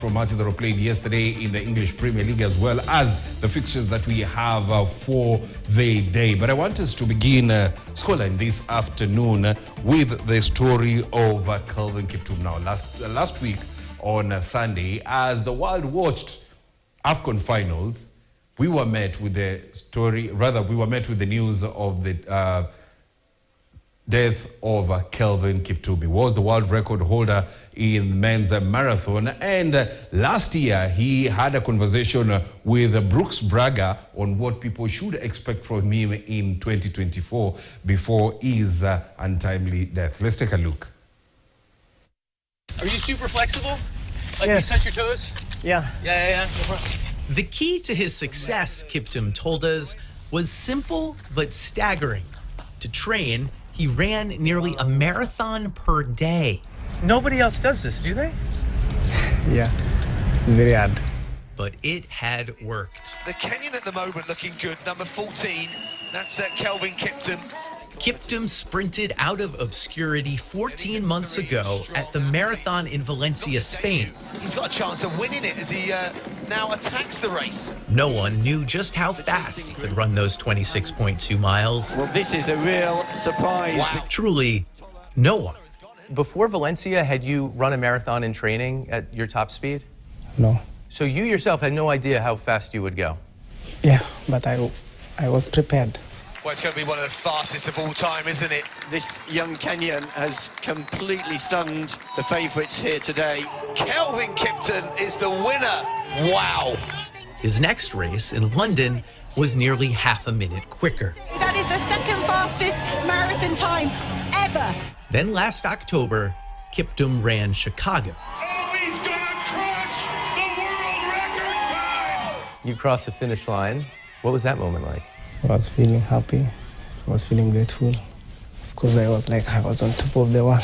From matches that were played yesterday in the English Premier League, as well as the fixtures that we have for the day. But I want us to begin Scoreline this afternoon with the story of Kelvin Kiptum. Now, last week on Sunday, as the world watched AFCON finals, we were met with the news of the death of Kelvin Kiptum. He was the world record holder in men's marathon, and last year he had a conversation with Brooks Braga on what people should expect from him in 2024 before his untimely death. Let's take a look. Are you super flexible? Like Yes. you touch your toes? Yeah. Yeah. No problem. The key to his success, Kiptum told us, was simple but staggering. To train, he ran nearly a marathon per day. Nobody else does this, do they? Yeah. Very hard. But it had worked. The Kenyan at the moment looking good, number 14. That's Kelvin Kiptum. Kiptum sprinted out of obscurity 14 months ago at the marathon in Valencia, Spain. He's got a chance of winning it as he now attacks the race. No one knew just how fast he could run those 26.2 miles. Well, this is the real surprise. Wow. Truly, no one. Before Valencia, had you run a marathon in training at your top speed? No. So you yourself had no idea how fast you would go? Yeah, but I was prepared. Well, it's going to be one of the fastest of all time, isn't it? This young Kenyan has completely stunned the favourites here today. Kelvin Kiptum is the winner. Wow. His next race in London was nearly half a minute quicker. That is the second fastest marathon time ever. Then last October, Kiptum ran Chicago. Oh, he's gonna crush the world record time! You crossed the finish line. What was that moment like? I was feeling happy. I was feeling grateful. Of course, I was on top of the world.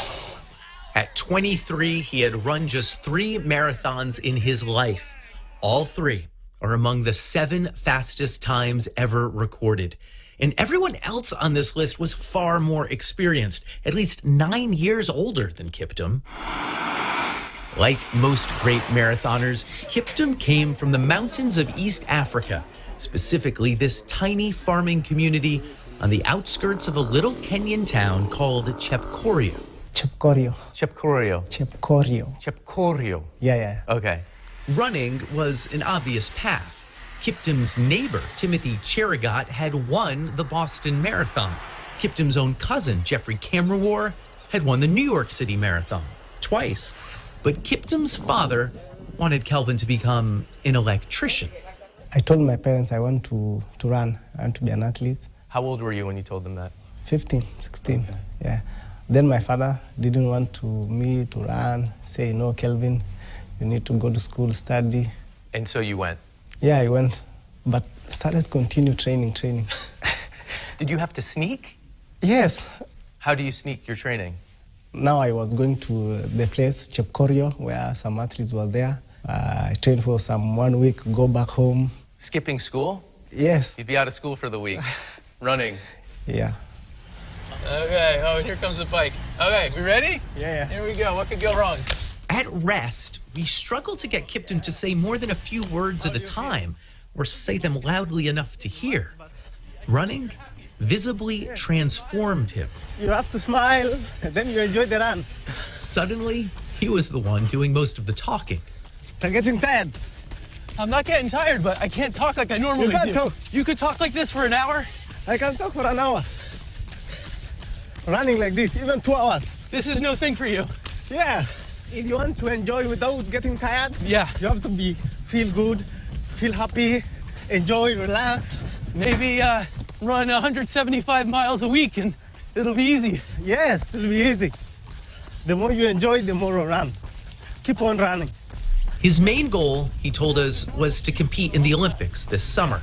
At 23, he had run just 3 marathons in his life. All 3 are among the 7 fastest times ever recorded. And everyone else on this list was far more experienced, at least 9 years older than Kiptum. Like most great marathoners, Kiptum came from the mountains of East Africa, specifically this tiny farming community on the outskirts of a little Kenyan town called Chepkorio. Chepkorio. Chepkorio. Chepkorio. Chepkorio. Yeah. Okay. Running was an obvious path. Kiptum's neighbor, Timothy Cherigot, had won the Boston Marathon. Kiptum's own cousin, Jeffrey Camrawar, had won the New York City Marathon twice. But Kiptum's father wanted Kelvin to become an electrician. I told my parents I want to run. I want to be an athlete. How old were you when you told them that? 15, 16. Okay. Yeah. Then my father didn't want me to run. Say, no, Kelvin, you need to go to school, study. And so you went? Yeah, I went, but continue training. Did you have to sneak? Yes. How do you sneak your training? Now I was going to the place, Chepkorio, where some athletes were there. I trained for 1 week, go back home. Skipping school? Yes. You'd be out of school for the week. Running. Yeah. Okay, oh, and here comes the bike. Okay, we ready? Yeah. Here we go. What could go wrong? At rest, we struggled to get Kiptum to say more than a few words at a time, or say them loudly enough to hear. Running visibly transformed him. You have to smile, and then you enjoy the run. Suddenly, he was the one doing most of the talking. I'm getting tired. I'm not getting tired, but I can't talk like I normally You can't do. talk. You could talk like this for an hour? I can talk for an hour. Running like this, even 2 hours. This is no thing for you. Yeah. If you want to enjoy without getting tired, Yeah. you have to feel good, feel happy, enjoy, relax. Maybe run 175 miles a week and it'll be easy. Yes, it'll be easy. The more you enjoy, the more you run. Keep on running. His main goal, he told us, was to compete in the Olympics this summer.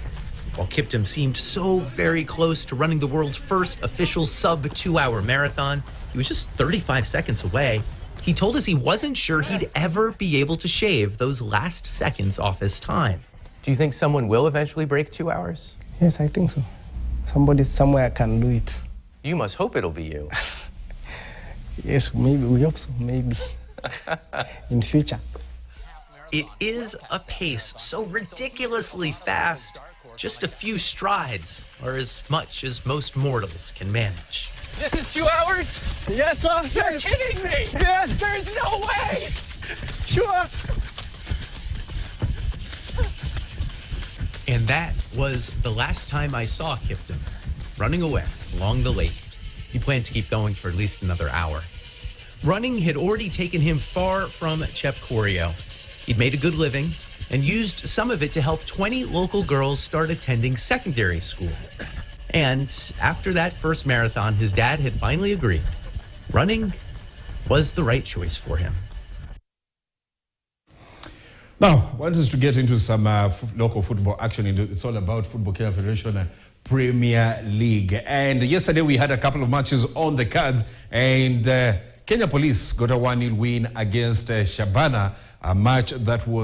While Kiptum seemed so very close to running the world's first official sub-2-hour marathon, he was just 35 seconds away. He told us he wasn't sure he'd ever be able to shave those last seconds off his time. Do you think someone will eventually break 2 hours? Yes, I think so. Somebody somewhere can do it. You must hope it'll be you. Yes, maybe, we hope so, maybe. In future. It is a pace so ridiculously fast, just a few strides are as much as most mortals can manage. This is 2 hours? Yes, sir. You're kidding me! Yes. There's no way! Sure. And that was the last time I saw Kiptum, running away along the lake. He planned to keep going for at least another hour. Running had already taken him far from Chepkorio. He'd made a good living and used some of it to help 20 local girls start attending secondary school. And after that first marathon, his dad had finally agreed. Running was the right choice for him. Now, I want us to get into some local football action. It's all about Football Kenya Federation Premier League. And yesterday we had a couple of matches on the cards, and Kenya Police got a 1-0 win against Shabana, a match that was